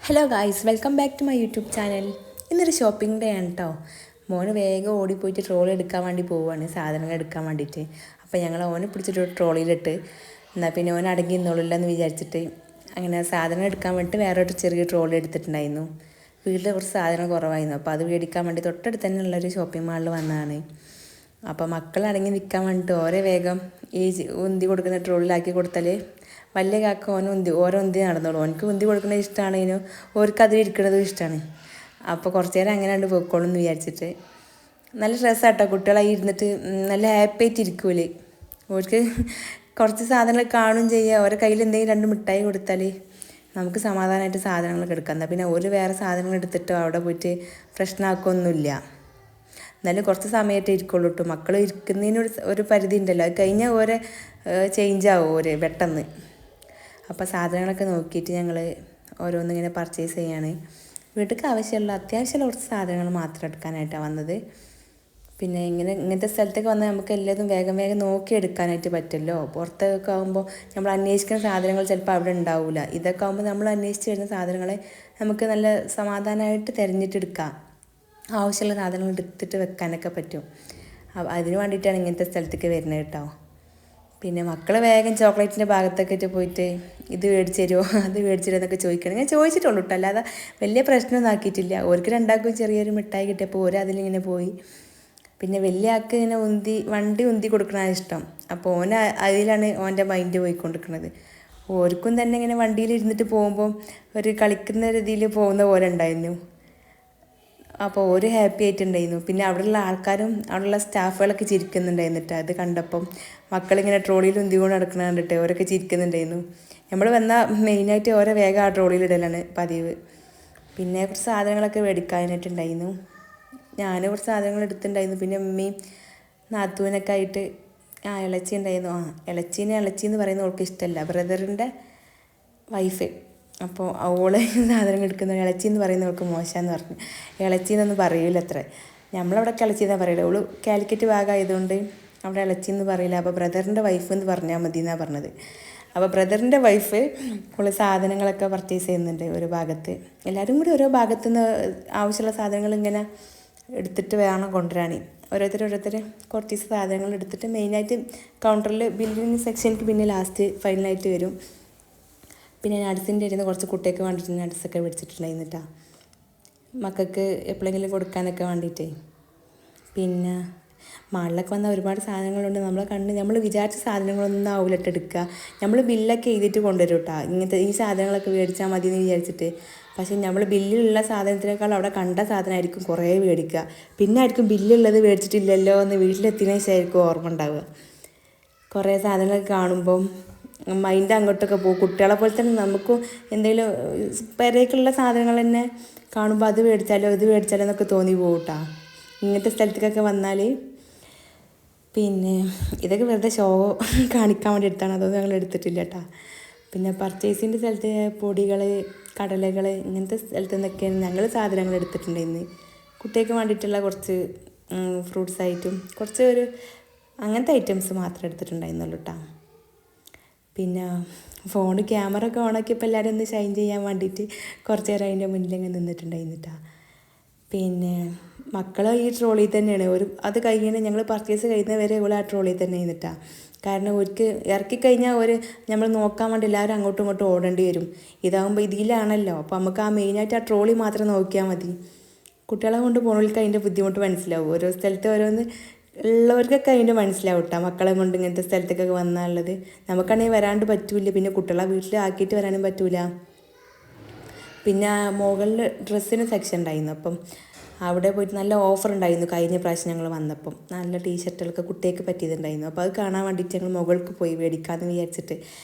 Hello guys, welcome back to my YouTube channel. ഇന്നൊരു shopping day ആണ് കേട്ടോ. മോന് വേഗം ഓടിപ്പോയിട്ട് ട്രോളി എടുക്കാൻ വേണ്ടി പോവുകയാണ്, സാധനങ്ങൾ എടുക്കാൻ വേണ്ടിയിട്ട്. അപ്പോൾ ഞങ്ങൾ ഓനെ പിടിച്ചിട്ട് ട്രോളിയിലിട്ട് എന്നാൽ പിന്നെ ഓൻ അടങ്ങി നിന്നോളില്ല എന്ന് വിചാരിച്ചിട്ട് അങ്ങനെ സാധനം എടുക്കാൻ വേണ്ടിയിട്ട് വേറെ ഒരു ചെറിയ ട്രോളി എടുത്തിട്ടുണ്ടായിരുന്നു. വീട്ടിൽ കുറച്ച് സാധനം കുറവായിരുന്നു, അപ്പോൾ അത് മേടിക്കാൻ വേണ്ടി തൊട്ടടുത്ത് തന്നെ ഉള്ളൊരു ഷോപ്പിംഗ് മാളിൽ വന്നതാണ്. അപ്പോൾ മക്കളടങ്ങി നിൽക്കാൻ വേണ്ടിയിട്ട് ഓരോ വേഗം ഈ ഉന്തി കൊടുക്കുന്ന ട്രോളിലാക്കി കൊടുത്താൽ വലിയ കാക്ക ഓരോ ഉന്തി നടന്നോളൂ. ഓനക്ക് ഉന്തി കൊടുക്കുന്നത് ഇഷ്ടമാണേനു, ഓർക്ക് അതിൽ ഇരിക്കുന്നതും ഇഷ്ടമാണ്. അപ്പോൾ കുറച്ച് നേരം അങ്ങനെ കണ്ട് പോയിക്കോളും എന്ന് വിചാരിച്ചിട്ട് നല്ല രസമാട്ടോ. കുട്ടികളെ ഇരുന്നിട്ട് നല്ല ഹാപ്പി ആയിട്ട് ഇരിക്കൂലേ. ഓർക്ക് കുറച്ച് സാധനങ്ങൾ കാണും ചെയ്യുക. ഓരോ കയ്യിൽ എന്തെങ്കിലും രണ്ട് മിഠായി കൊടുത്താൽ നമുക്ക് സമാധാനമായിട്ട് സാധനങ്ങളൊക്കെ എടുക്കാം. എന്നാൽ പിന്നെ ഒരു വേറെ സാധനങ്ങൾ എടുത്തിട്ടോ അവിടെ പോയിട്ട് പ്രശ്നമാക്കൊന്നുമില്ല. എന്നാലും കുറച്ച് സമയമായിട്ട് ഇരിക്കുള്ളൂ കേട്ടോ. മക്കൾ ഇരിക്കുന്നതിന് ഒരു പരിധി ഉണ്ടല്ലോ, അത് കഴിഞ്ഞാൽ ഓരോ ചേഞ്ച് ആവും ഓരോ പെട്ടെന്ന്. അപ്പോൾ സാധനങ്ങളൊക്കെ നോക്കിയിട്ട് ഞങ്ങൾ ഓരോന്നിങ്ങനെ പർച്ചേസ് ചെയ്യാണ്. വീട്ടിലേക്ക് ആവശ്യമുള്ള അത്യാവശ്യമുള്ള കുറച്ച് സാധനങ്ങൾ മാത്രം എടുക്കാനായിട്ടാണ് വന്നത്. പിന്നെ ഇങ്ങനത്തെ സ്ഥലത്തേക്ക് വന്നാൽ നമുക്ക് എല്ലാതും വേഗം വേഗം നോക്കി എടുക്കാനായിട്ട് പറ്റുമല്ലോ. പുറത്തൊക്കെ ആകുമ്പോൾ നമ്മൾ അന്വേഷിക്കുന്ന സാധനങ്ങൾ ചിലപ്പോൾ അവിടെ ഉണ്ടാവില്ല. ഇതൊക്കെ ആകുമ്പോൾ നമ്മൾ അന്വേഷിച്ച് വരുന്ന സാധനങ്ങളെ നമുക്ക് നല്ല സമാധാനമായിട്ട് തിരഞ്ഞിട്ടെടുക്കാം. ആവശ്യമുള്ള സാധനങ്ങൾ എടുത്തിട്ട് വെക്കാനൊക്കെ പറ്റും. അതിന് വേണ്ടിയിട്ടാണ് ഇങ്ങനത്തെ സ്ഥലത്തേക്ക് വരുന്നത് കേട്ടോ. പിന്നെ മക്കൾ വേഗം ചോക്ലേറ്റിൻ്റെ ഭാഗത്തൊക്കെ പോയിട്ട് ഇത് മേടിച്ച് തരുമോ അത് മേടിച്ച് തരുമോ എന്നൊക്കെ ചോദിക്കണം. ഞാൻ ചോദിച്ചിട്ടുള്ളൂ കേട്ടോ, അല്ലാതെ വലിയ പ്രശ്നമൊന്നും ആക്കിയിട്ടില്ല. ഓർക്ക് രണ്ടാൾക്കും ചെറിയൊരു മിഠായി കിട്ടിയപ്പോൾ ഓരോ അതിലിങ്ങനെ പോയി. പിന്നെ വലിയ ആൾക്ക് ഇങ്ങനെ വണ്ടി ഉന്തി കൊടുക്കണതാണ് ഇഷ്ടം. അപ്പോൾ അതിലാണ് ഓൻ്റെ മൈൻഡ് പോയിക്കൊണ്ടിരിക്കുന്നത്. ഓർക്കും തന്നെ ഇങ്ങനെ വണ്ടിയിൽ ഇരുന്നിട്ട് പോകുമ്പോൾ ഒരു കളിക്കുന്ന രീതിയിൽ പോകുന്ന പോലെ ഉണ്ടായിരുന്നു. അപ്പോൾ ഒരു ഹാപ്പി ആയിട്ടുണ്ടായിരുന്നു. പിന്നെ അവിടെയുള്ള ആൾക്കാരും അവിടെയുള്ള സ്റ്റാഫുകളൊക്കെ ചിരിക്കുന്നുണ്ടായിരുന്നിട്ട് അത് കണ്ടപ്പം മക്കളിങ്ങനെ ട്രോളിയിൽ ഉന്തികൊണ്ട് നടക്കണ കണ്ടിട്ട് ഓരൊക്കെ ചിരിക്കുന്നുണ്ടായിരുന്നു. നമ്മൾ വന്നാൽ മെയിനായിട്ട് ഓരോ വേഗം ആ ട്രോളിയിലിടലാണ് പതിവ്. പിന്നെ കുറച്ച് സാധനങ്ങളൊക്കെ മേടിക്കാനായിട്ടുണ്ടായിരുന്നു. ഞാൻ കുറച്ച് സാധനങ്ങൾ എടുത്തിട്ടുണ്ടായിരുന്നു. പിന്നെ ഉമ്മയും നാത്തൂനൊക്കെ ആയിട്ട് ഇളച്ചി ഉണ്ടായിരുന്നു. ഇളച്ചി എന്ന് പറയുന്ന അവൾക്ക് ഇഷ്ടമല്ല, ബ്രദറിൻ്റെ വൈഫ്. അപ്പോൾ അവളെ സാധനങ്ങൾ എടുക്കുന്ന ഇളച്ചി എന്ന് പറയുന്നവൾക്ക് മോശമെന്ന് പറഞ്ഞു. ഇളച്ചി എന്നൊന്നും പറയില്ല അത്ര. നമ്മളവിടെ ഇളച്ചി എന്നാണ് പറയുന്നത്. അവൾ കാലിക്കറ്റ് ഭാഗമായതുകൊണ്ട് അവിടെ ഇളച്ചി എന്ന് പറയില്ല. അപ്പോൾ ബ്രദറിൻ്റെ വൈഫ് എന്ന് പറഞ്ഞാൽ മതി എന്നാണ് പറഞ്ഞത്. അപ്പോൾ ബ്രദറിൻ്റെ വൈഫ് ഉള്ള സാധനങ്ങളൊക്കെ പർച്ചേസ് ചെയ്യുന്നുണ്ട് ഒരു ഭാഗത്ത്. എല്ലാവരും കൂടി ഓരോ ഭാഗത്തു നിന്ന് ആവശ്യമുള്ള സാധനങ്ങൾ ഇങ്ങനെ എടുത്തിട്ട് വേണം കൊണ്ടുവരാൻ. ഓരോരുത്തർ കുറച്ച് സാധനങ്ങൾ എടുത്തിട്ട് മെയിനായിട്ട് കൗണ്ടറിൽ ബില്ലിങ് സെക്ഷനിക്ക് പിന്നെ ലാസ്റ്റ് ഫൈനലായിട്ട് വരും. പിന്നെ നട്സിൻ്റെ ഇരുന്ന് കുറച്ച് കുട്ടിയൊക്കെ വേണ്ടിയിട്ട് നട്സൊക്കെ മേടിച്ചിട്ടുണ്ടായിരുന്നിട്ടാ, മക്കൾക്ക് എപ്പോഴെങ്കിലും കൊടുക്കാനൊക്കെ വേണ്ടിയിട്ടേ. പിന്നെ മാളിലൊക്കെ വന്നാൽ ഒരുപാട് സാധനങ്ങളുണ്ട്. നമ്മൾ വിചാരിച്ച സാധനങ്ങളൊന്നും ആവില്ലട്ട് എടുക്കുക. നമ്മൾ ബില്ലൊക്കെ എഴുതിയിട്ട് കൊണ്ടുവരും കേട്ടോ. ഇങ്ങനത്തെ ഈ സാധനങ്ങളൊക്കെ മേടിച്ചാൽ മതി എന്ന് വിചാരിച്ചിട്ട്. പക്ഷേ നമ്മൾ ബില്ലിലുള്ള സാധനത്തിനേക്കാൾ അവിടെ കണ്ട സാധനമായിരിക്കും കുറേ മേടിക്കുക. പിന്നെ ആയിരിക്കും ബില്ലുള്ളത് മേടിച്ചിട്ടില്ലല്ലോ എന്ന് വീട്ടിലെത്തിയതിനു ശേഷമായിരിക്കും ഓർമ്മ ഉണ്ടാവുക. കുറേ സാധനങ്ങളൊക്കെ കാണുമ്പം മൈൻഡ് അങ്ങോട്ടൊക്കെ പോകും. കുട്ടികളെ പോലെ തന്നെ നമുക്കും എന്തെങ്കിലും പെരേക്കുള്ള സാധനങ്ങൾ തന്നെ കാണുമ്പോൾ അത് മേടിച്ചാലോ ഇത് മേടിച്ചാലോ എന്നൊക്കെ തോന്നി പോകും കേട്ടോ ഇങ്ങനത്തെ സ്ഥലത്തേക്കൊക്കെ വന്നാൽ. പിന്നെ ഇതൊക്കെ വെറുതെ ഷോ കാണിക്കാൻ വേണ്ടി എടുത്താണ്, അതൊന്നും ഞങ്ങൾ എടുത്തിട്ടില്ല കേട്ടോ. പിന്നെ പർച്ചേസിൻ്റെ സ്ഥലത്ത് പൊടികൾ, കടലകൾ ഇങ്ങനത്തെ സ്ഥലത്തു നിന്നൊക്കെയാണ് ഞങ്ങൾ സാധനങ്ങൾ എടുത്തിട്ടുണ്ടായിരുന്നു. കുട്ടികൾക്ക് വേണ്ടിയിട്ടുള്ള കുറച്ച് ഫ്രൂട്ട്സ് ആയിട്ടും കുറച്ച് അങ്ങനത്തെ ഐറ്റംസ് മാത്രമേ എടുത്തിട്ടുണ്ടായിരുന്നുള്ളൂ കേട്ടോ. പിന്നെ ഫോൺ ക്യാമറ ഒക്കെ ഓണാക്കിയപ്പോൾ എല്ലാവരും ഒന്ന് ഷൈൻ ചെയ്യാൻ വേണ്ടിയിട്ട് കുറച്ച് നേരം അതിൻ്റെ മുന്നിലിങ്ങനെ നിന്നിട്ടുണ്ടായിരുന്നിട്ടാ. പിന്നെ മക്കൾ ഈ ട്രോളിൽ തന്നെയാണ് അത് കഴിഞ്ഞാൽ ഞങ്ങൾ പർച്ചേസ് കഴിയുന്നവരെ ആ ട്രോളിൽ തന്നെ ഇരുന്നിട്ടാ. കാരണം ഒരിക്കൽ ഇറക്കിക്കഴിഞ്ഞാൽ നമ്മൾ നോക്കാൻ വേണ്ടി എല്ലാവരും അങ്ങോട്ടും ഇങ്ങോട്ടും ഓടേണ്ടി വരും. ഇതാകുമ്പോൾ ഇതിലാണല്ലോ, അപ്പോൾ നമുക്ക് ആ മെയിനായിട്ട് ആ ട്രോളി മാത്രം നോക്കിയാൽ മതി. കുട്ടികളെ കൊണ്ട് പോകുന്നവർക്ക് അതിൻ്റെ ബുദ്ധിമുട്ട് മനസ്സിലാവും. ഓരോ സ്ഥലത്ത് ഓരോന്ന് ഉള്ളവർക്കൊക്കെ അതിൻ്റെ മനസ്സിലാവും കേട്ടോ. മക്കളെ കൊണ്ട് ഇങ്ങനത്തെ സ്ഥലത്തൊക്കെ വന്നാലുള്ളത് നമുക്കാണെങ്കിൽ വരാണ്ട് പറ്റൂല. പിന്നെ കുട്ടികളെ വീട്ടിൽ ആക്കിയിട്ട് വരാനും പറ്റൂല. പിന്നെ മുകളിൽ ഡ്രസ്സിന് സെക്ഷൻ ഉണ്ടായിരുന്നു. അപ്പം അവിടെ പോയിട്ട് നല്ല ഓഫർ ഉണ്ടായിരുന്നു കഴിഞ്ഞ പ്രാവശ്യം ഞങ്ങൾ വന്നപ്പം. നല്ല ടീഷർട്ടുകളൊക്കെ കുട്ടികൾക്ക് പറ്റിയതുണ്ടായിരുന്നു. അപ്പോൾ അത് കാണാൻ വേണ്ടിയിട്ട് ഞങ്ങൾ മുകൾക്ക് പോയി മേടിക്കാമെന്ന് വിചാരിച്ചിട്ട്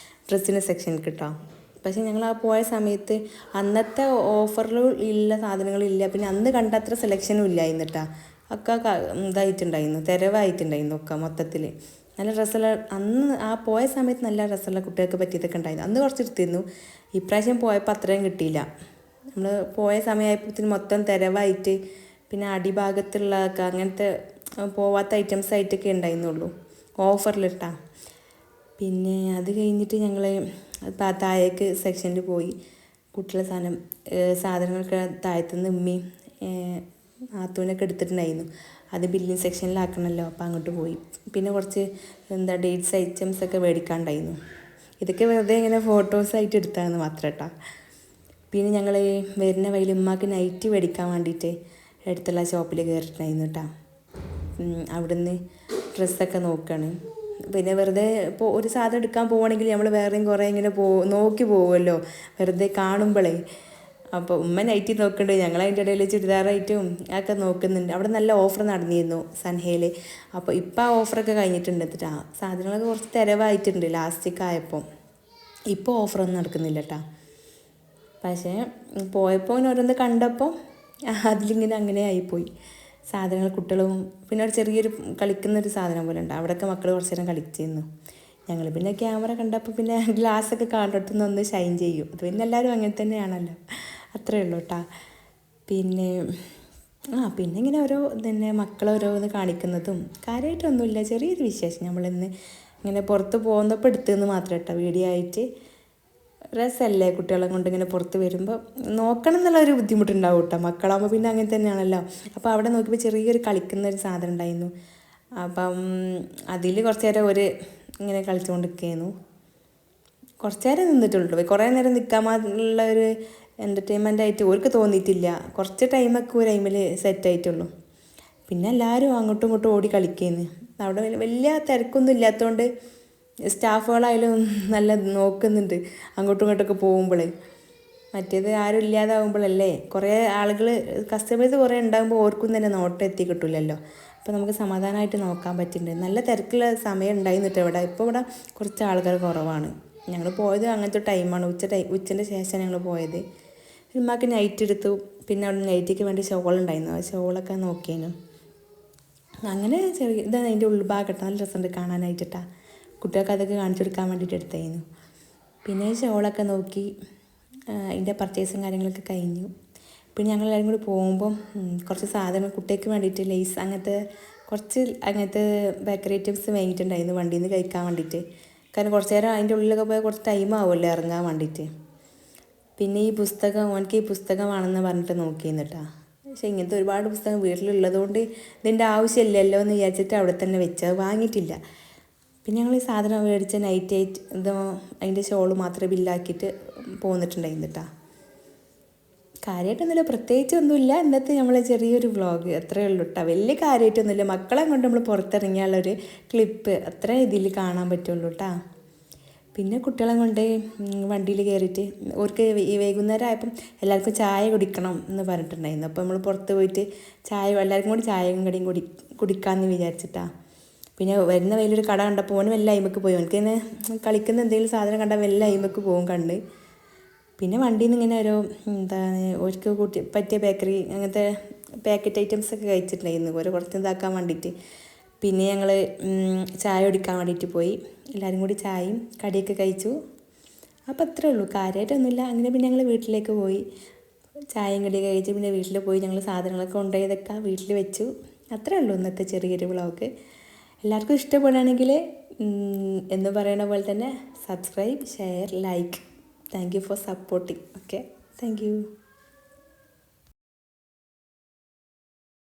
ഡ്രസ്സിന് സെക്ഷൻ കിട്ടാം. പക്ഷേ ഞങ്ങൾ ആ പോയ സമയത്ത് അന്നത്തെ ഓഫറിൽ ഉള്ള സാധനങ്ങളില്ല. പിന്നെ അന്ന് കണ്ട അത്ര സെലക്ഷനും ഇല്ലായിരുന്നു കേട്ടോ. ഒക്കെ ഇതായിട്ടുണ്ടായിരുന്നു, തിരവായിട്ടുണ്ടായിരുന്നു ഒക്കെ മൊത്തത്തിൽ. നല്ല ഡ്രസ്സുള്ള അന്ന് ആ പോയ സമയത്ത് നല്ല ഡ്രസ്സുള്ള കുട്ടികൾക്ക് പറ്റിയതൊക്കെ ഉണ്ടായിരുന്നു. അന്ന് കുറച്ച് എടുത്തിരുന്നു. ഇപ്രാവശ്യം പോയപ്പോൾ അത്രയും കിട്ടിയില്ല. നമ്മൾ പോയ സമയമായപ്പോഴത്തേന് മൊത്തം തിരവായിട്ട് പിന്നെ അടിഭാഗത്തുള്ളതൊക്കെ അങ്ങനത്തെ പോവാത്ത ഐറ്റംസ് ആയിട്ടൊക്കെ ഉണ്ടായിരുന്നുള്ളൂ ഓഫറിലിട്ടാ. പിന്നെ അത് കഴിഞ്ഞിട്ട് ഞങ്ങൾ താഴേക്ക് സെക്ഷനിൽ പോയി. കുട്ടികളുടെ സാധനങ്ങളൊക്കെ താഴത്തുനിന്ന് ഉമ്മയും നാത്തൂനൊക്കെ എടുത്തിട്ടുണ്ടായിരുന്നു. അത് ബില്ലിങ് സെക്ഷനിലാക്കണമല്ലോ, അപ്പോൾ അങ്ങോട്ട് പോയി. പിന്നെ കുറച്ച് ഡേറ്റ്സ് ഐറ്റംസൊക്കെ മേടിക്കാനുണ്ടായിരുന്നു. ഇതൊക്കെ വെറുതെ ഇങ്ങനെ ഫോട്ടോസായിട്ട് എടുത്താന്ന് മാത്രം കേട്ടോ. പിന്നെ ഞങ്ങൾ വരുന്ന വഴിയിൽ ഉമ്മാക്ക് നൈറ്റ് മേടിക്കാൻ വേണ്ടിയിട്ട് അടുത്തുള്ള ഷോപ്പിൽ കയറിയിട്ടുണ്ടായിരുന്നു കേട്ടോ. അവിടുന്ന് ഡ്രസ്സൊക്കെ നോക്കുകയാണ്. പിന്നെ വെറുതെ ഇപ്പോൾ ഒരു സാധനം എടുക്കാൻ പോവുകയാണെങ്കിൽ നമ്മൾ വേറെയും കുറേ ഇങ്ങനെ നോക്കി പോകുമല്ലോ വെറുതെ കാണുമ്പോഴേ. അപ്പോൾ ഉമ്മ നൈറ്റി നോക്കുന്നുണ്ട്, ഞങ്ങൾ അതിൻ്റെ ഇടയിൽ ചുരിദാറായിട്ടും ഒക്കെ നോക്കുന്നുണ്ട്. അവിടെ നല്ല ഓഫർ നടന്നിരുന്നു സൻഹയിൽ. അപ്പോൾ ഇപ്പോൾ ആ ഓഫറൊക്കെ കഴിഞ്ഞിട്ടുണ്ട് കേട്ടോ. സാധനങ്ങളൊക്കെ കുറച്ച് തിരവായിട്ടുണ്ട് ലാസ്റ്റൊക്കെ ആയപ്പോൾ. ഇപ്പോൾ ഓഫറൊന്നും നടക്കുന്നില്ല കേട്ടോ. പക്ഷേ പോയപ്പോൾ ഇങ്ങനെ ഓരോന്ന് കണ്ടപ്പോൾ അതിലിങ്ങനെ അങ്ങനെ ആയിപ്പോയി സാധനങ്ങൾ. കുട്ടികളും പിന്നെ ഒരു ചെറിയൊരു കളിക്കുന്നൊരു സാധനം പോലെ ഉണ്ട്, അവിടെയൊക്കെ മക്കൾ കുറച്ച് നേരം കളിച്ചിരുന്നു. ഞങ്ങൾ പിന്നെ ക്യാമറ കണ്ടപ്പോൾ പിന്നെ ഗ്ലാസ്സൊക്കെ കാണുന്നിടത്തുനിന്ന് ഒന്ന് ഷൈൻ ചെയ്യും. അത് പിന്നെ എല്ലാവരും അങ്ങനെ തന്നെയാണല്ലോ, അത്രയേ ഉള്ളൂ കേട്ടോ. പിന്നെ പിന്നെ ഇങ്ങനെ ഓരോ തന്നെ മക്കളോരോന്ന് കാണിക്കുന്നതും കാര്യമായിട്ടൊന്നുമില്ല, ചെറിയൊരു വിശേഷം. നമ്മളിന്ന് ഇങ്ങനെ പുറത്ത് പോകുന്നപ്പോൾ എടുത്തതെന്ന് മാത്രം കേട്ടോ, വീഡിയോ ആയിട്ട്. രസമല്ലേ കുട്ടികളെ കൊണ്ട് ഇങ്ങനെ പുറത്ത് വരുമ്പോൾ നോക്കണം എന്നുള്ളൊരു ബുദ്ധിമുട്ടുണ്ടാവും കേട്ടോ. മക്കളാകുമ്പോൾ പിന്നെ അങ്ങനെ തന്നെയാണല്ലോ. അപ്പോൾ അവിടെ നോക്കിയപ്പോൾ ചെറിയൊരു കളിക്കുന്നൊരു സാധനം ഉണ്ടായിരുന്നു. അപ്പം അതിൽ കുറച്ച് നേരം ഇങ്ങനെ കളിച്ചുകൊണ്ടിരിക്കുകയായിരുന്നു. കുറച്ച് നേരം നിന്നിട്ടുള്ളൂ, കുറേ നേരം നിൽക്കാൻ മാത്രമുള്ള ഒരു എൻ്റർടൈൻമെൻ്റ് ആയിട്ട് അവർക്ക് തോന്നിയിട്ടില്ല. കുറച്ച് ടൈമൊക്കെ ഒരു ടൈമിൽ സെറ്റായിട്ടുള്ളൂ. പിന്നെ എല്ലാവരും അങ്ങോട്ടും ഇങ്ങോട്ടും ഓടി കളിക്കുന്നു. അവിടെ വലിയ തിരക്കൊന്നും ഇല്ലാത്തതുകൊണ്ട് സ്റ്റാഫുകളായാലും നല്ല നോക്കുന്നുണ്ട് അങ്ങോട്ടും ഇങ്ങോട്ടൊക്കെ പോകുമ്പോൾ. മറ്റേത് ആരും ഇല്ലാതാവുമ്പോഴല്ലേ, കുറേ ആളുകൾ കസ്റ്റമേഴ്സ് കുറേ ഉണ്ടാകുമ്പോൾ ഓർക്കും തന്നെ നോട്ടം എത്തി കിട്ടില്ലല്ലോ. അപ്പോൾ നമുക്ക് സമാധാനമായിട്ട് നോക്കാൻ പറ്റുന്നുണ്ട്. നല്ല തിരക്കുള്ള സമയം ഉണ്ടായിരുന്നിട്ട് ഇവിടെ. ഇപ്പോൾ ഇവിടെ കുറച്ച് ആൾക്കാർ കുറവാണ്. ഞങ്ങൾ പോയത് അങ്ങനത്തെ ടൈമാണ്, ഉച്ചൻ്റെ ശേഷം ഞങ്ങൾ പോയത്. ഉമ്മാക്ക് നൈറ്റ് എടുത്തു. പിന്നെ അവിടെ നൈറ്റിക്ക് വേണ്ടി ഷോൾ ഉണ്ടായിരുന്നു, ആ ഷോളൊക്കെ നോക്കിയേനു. അങ്ങനെ ഇതാണ് അതിൻ്റെ ഉൾഭാഗം, നല്ല രസമുണ്ട് കാണാനായിട്ടാ. കുട്ടികൾക്ക് അതൊക്കെ കാണിച്ചു കൊടുക്കാൻ വേണ്ടിയിട്ട് എടുത്തായിരുന്നു. പിന്നെ ഷോളൊക്കെ നോക്കി അതിൻ്റെ പർച്ചേസും കാര്യങ്ങളൊക്കെ കഴിഞ്ഞു. പിന്നെ ഞങ്ങളെല്ലാവരും കൂടി പോകുമ്പം കുറച്ച് സാധനങ്ങൾ കുട്ടികൾക്ക് വേണ്ടിയിട്ട് ലേസ് അങ്ങനത്തെ ബേക്കറി ഐറ്റംസ് വാങ്ങിയിട്ടുണ്ടായിരുന്നു വണ്ടിയിൽ നിന്ന് കഴിക്കാൻ വേണ്ടിയിട്ട്. കാരണം കുറച്ച് നേരം അതിൻ്റെ ഉള്ളിലൊക്കെ പോയാൽ കുറച്ച് ടൈം ആവുമല്ലോ ഇറങ്ങാൻ വേണ്ടിയിട്ട്. പിന്നെ ഈ പുസ്തകമാണെന്ന് പറഞ്ഞിട്ട് നോക്കിയിരുന്നു കേട്ടോ. പക്ഷേ ഇങ്ങനത്തെ ഒരുപാട് പുസ്തകം വീട്ടിലുള്ളതുകൊണ്ട് ഇതിൻ്റെ ആവശ്യമില്ലല്ലോ എന്ന് വിചാരിച്ചിട്ട് അവിടെ തന്നെ വെച്ചത്, വാങ്ങിയിട്ടില്ല. പിന്നെ ഞങ്ങൾ ഈ സാധനം മേടിച്ച നൈറ്റ് അതിൻ്റെ ഷോള് മാത്രമേ ബില്ലാക്കിയിട്ട് പോന്നിട്ടുണ്ടായിരുന്നു കേട്ടോ. കാര്യമായിട്ടൊന്നുമില്ല, പ്രത്യേകിച്ചൊന്നുമില്ല. ഇന്നത്തെ നമ്മളെ ചെറിയൊരു വ്ളോഗ് അത്രയേ ഉള്ളൂ കേട്ടോ. വലിയ കാര്യമായിട്ടൊന്നുമില്ല. മക്കളെ കൊണ്ട് നമ്മൾ പുറത്തിറങ്ങിയാലൊരു ക്ലിപ്പ് അത്ര ഇതിൽ കാണാൻ പറ്റുള്ളൂ കേട്ടോ. പിന്നെ കുട്ടികളെ കൊണ്ട് വണ്ടിയിൽ കയറിയിട്ട് അവർക്ക് ഈ വൈകുന്നേരം ആയപ്പം എല്ലാവർക്കും ചായ കുടിക്കണം എന്ന് പറഞ്ഞിട്ടുണ്ടായിരുന്നു. അപ്പോൾ നമ്മൾ പുറത്ത് പോയിട്ട് എല്ലാവർക്കും കൂടി ചായയും കടിയും കുടിക്കാമെന്ന് വിചാരിച്ചിട്ടാണ്. പിന്നെ വരുന്ന വലിയൊരു കട കണ്ടപ്പോൾ ഓന് വല്ല അയിമക്ക് പോയി. അവനക്ക് ഇങ്ങനെ കളിക്കുന്ന എന്തെങ്കിലും സാധനം കണ്ടാൽ വല്ല അയിമക്ക് പോകും കണ്ട്. പിന്നെ വണ്ടിയിൽ നിന്ന് ഇങ്ങനെ അവർക്ക് പറ്റിയ ബേക്കറി അങ്ങനത്തെ പാക്കറ്റ് ഐറ്റംസൊക്കെ കഴിച്ചിട്ടുണ്ടായിരുന്നു കുറച്ച് ഇതാക്കാൻ വേണ്ടിയിട്ട്. പിന്നെ ഞങ്ങൾ ചായ കുടിക്കാൻ വേണ്ടിയിട്ട് പോയി. എല്ലാവരും കൂടി ചായയും കടിയൊക്കെ കഴിച്ചു. അപ്പോൾ അത്രേ ഉള്ളൂ, കാര്യമായിട്ടൊന്നുമില്ല. അങ്ങനെ പിന്നെ ഞങ്ങൾ വീട്ടിലേക്ക് പോയി. ചായയും കടിയൊക്കെ കഴിച്ച് പിന്നെ വീട്ടിൽ പോയി ഞങ്ങൾ സാധനങ്ങളൊക്കെ കൊണ്ടുപോയതൊക്കെ വീട്ടിൽ വെച്ചു. അത്രേ ഉള്ളൂ ഇന്നത്തെ ചെറിയൊരു വ്ളോഗ്. എല്ലാവർക്കും ഇഷ്ടപ്പെടുകയാണെങ്കിൽ എന്ന് പറയുന്ന പോലെ തന്നെ subscribe, share, like. Thank you for supporting. Okay, thank you.